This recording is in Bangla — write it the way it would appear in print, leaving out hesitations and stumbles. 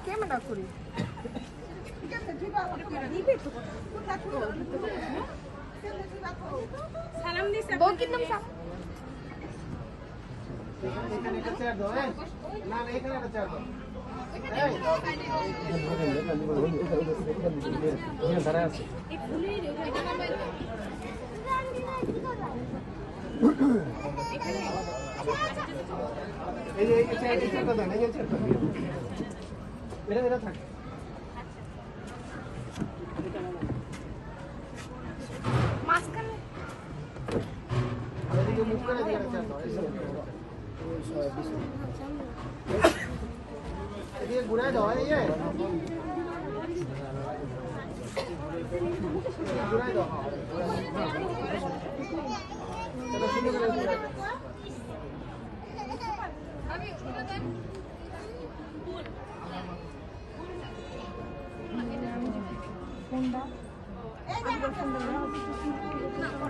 ক্যামেরা করি সালাম দিছে বউকির নাম এখানে একটা চেয়ার দাও না না এখানে একটা চেয়ার দাও এই যে চেয়ারটা দেন এই যে চেয়ারটা এরা থাকে মাঝখানে এদিকে মুখ করে দিয়ে চেয়ার দাও এদিকে ঘুরে দাও এই যে ঘুরে দাও এটা সুন্দর করে ঘুরে দাও আমি ঘুরে দেন ফোনটা